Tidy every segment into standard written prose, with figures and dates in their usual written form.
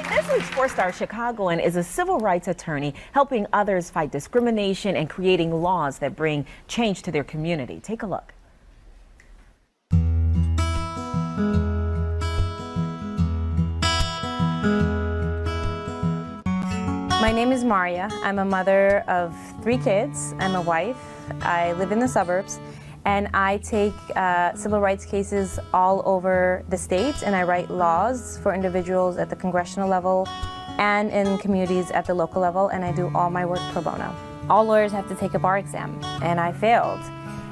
This week's four-star Chicagoan is a civil rights attorney helping others fight discrimination and creating laws that bring change to their community. Take a look. My name is Maaria. I'm a mother of 3 kids. I'm a wife. I live in the suburbs, and I take civil rights cases all over the state, and I write laws for individuals at the congressional level and in communities at the local level, and I do all my work pro bono. All lawyers have to take a bar exam, and I failed,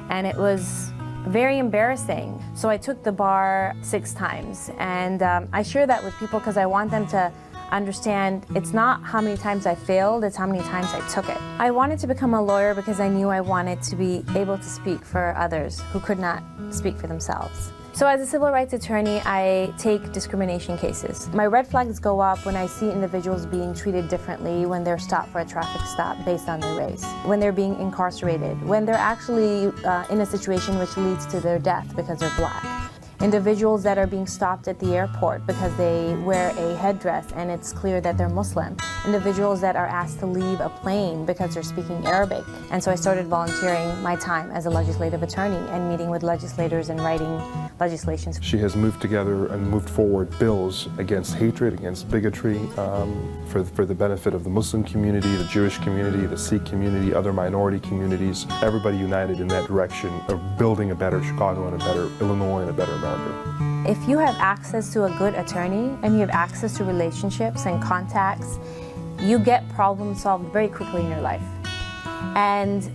and it was very embarrassing. So I took the bar 6 times, and I share that with people because I want them to understand it's not how many times I failed, it's how many times I took it. I wanted to become a lawyer because I knew I wanted to be able to speak for others who could not speak for themselves. So as a civil rights attorney, I take discrimination cases. My red flags go up when I see individuals being treated differently when they're stopped for a traffic stop based on their race, when they're being incarcerated, when they're actually in a situation which leads to their death because they're black. Individuals that are being stopped at the airport because they wear a headdress and it's clear that they're Muslim. Individuals that are asked to leave a plane because they're speaking Arabic. And so I started volunteering my time as a legislative attorney and meeting with legislators and writing legislation. She has moved together and moved forward bills against hatred, against bigotry, for the benefit of the Muslim community, the Jewish community, the Sikh community, other minority communities. Everybody united in that direction of building a better Chicago and a better Illinois and a better America. If you have access to a good attorney and you have access to relationships and contacts, you get problems solved very quickly in your life. And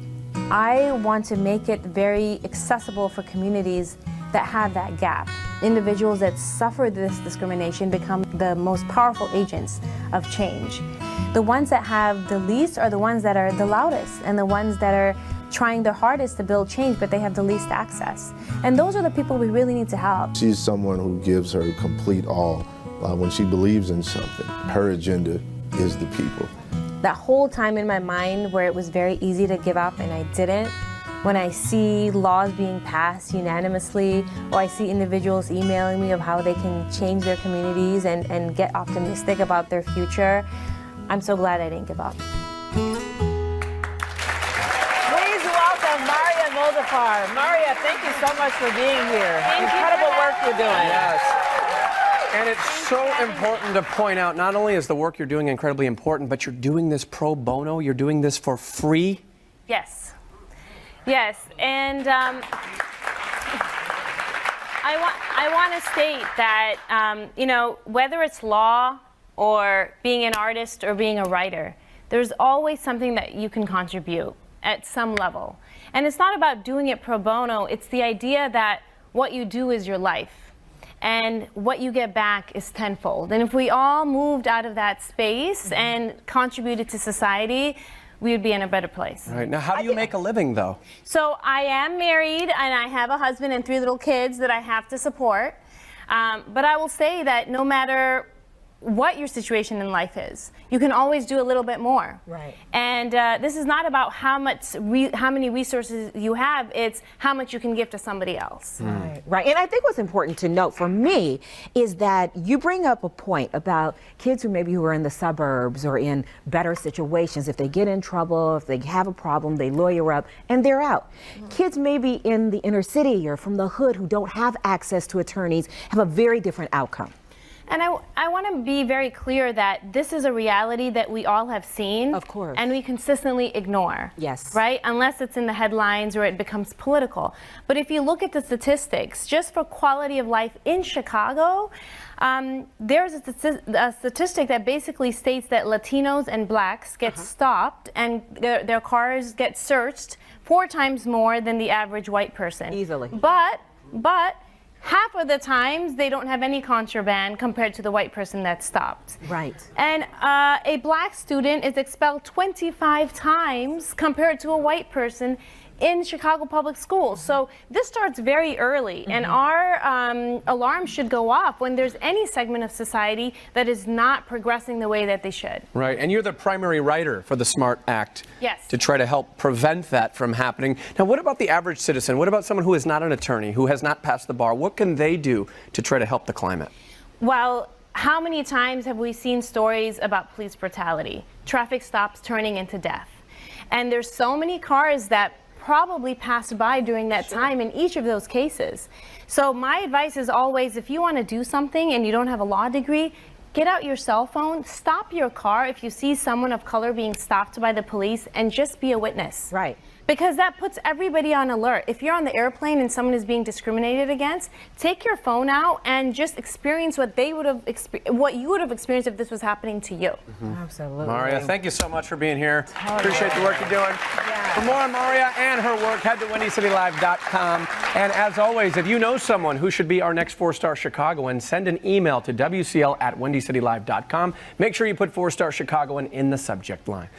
I want to make it very accessible for communities that have that gap. Individuals that suffer this discrimination become the most powerful agents of change. The ones that have the least are the ones that are the loudest and the ones that are trying their hardest to build change, but they have the least access. And those are the people we really need to help. She's someone who gives her complete all when she believes in something. Her agenda is the people. That whole time in my mind where it was very easy to give up and I didn't, when I see laws being passed unanimously, or I see individuals emailing me of how they can change their communities and get optimistic about their future, I'm so glad I didn't give up. Maaria and Mozaffar. Maaria, thank you so much for being here. Incredible work you're doing. Yes. And it's so important to point out, not only is the work you're doing incredibly important, but you're doing this pro bono, you're doing this for free. Yes. Yes, and I want to state that, you know, whether it's law or being an artist or being a writer, there's always something that you can contribute at some level. And it's not about doing it pro bono, it's the idea that what you do is your life and what you get back is tenfold. And if we all moved out of that space and contributed to society, we would be in a better place. Right. Now, how do you make a living, though? So I am married and I have a husband and 3 little kids that I have to support. But I will say that no matter what your situation in life is, you can always do a little bit more. Right. And this is not about how many resources you have, it's how much you can give to somebody else. Right, right. And I think what's important to note for me is that you bring up a point about kids who are in the suburbs or in better situations. If they get in trouble, if they have a problem, they lawyer up and they're out. Kids maybe in the inner city or from the hood who don't have access to attorneys have a very different outcome. And I want to be very clear that this is a reality that we all have seen. Of course. And we consistently ignore. Yes. Right? Unless it's in the headlines or it becomes political. But if you look at the statistics, just for quality of life in Chicago, there's a statistic that basically states that Latinos and blacks get stopped and their cars get searched 4 times more than the average white person. Easily. But half of the times they don't have any contraband compared to the white person that's stopped. Right. And a black student is expelled 25 times compared to a white person in Chicago public schools. So this starts very early, and our alarm should go off when there's any segment of society that is not progressing the way that they should. Right, and you're the primary writer for the SMART Act. Yes. To try to help prevent that from happening. Now, what about the average citizen? What about someone who is not an attorney, who has not passed the bar? What can they do to try to help the climate? Well, how many times have we seen stories about police brutality, traffic stops turning into death? And there's so many cars that probably passed by during that time in each of those cases. So my advice is always, if you want to do something and you don't have a law degree, get out your cell phone, stop your car if you see someone of color being stopped by the police, and just be a witness. Right. Because that puts everybody on alert. If you're on the airplane and someone is being discriminated against, take your phone out and just experience what you would have experienced if this was happening to you. Absolutely. Maaria, thank you so much for being here. Appreciate the work you're doing. For more on Maaria and her work, head to WendyCityLive.com. And as always, if you know someone who should be our next 4-star Chicagoan, send an email to WCL@WendyCityLive.com. Make sure you put 4-star Chicagoan in the subject line.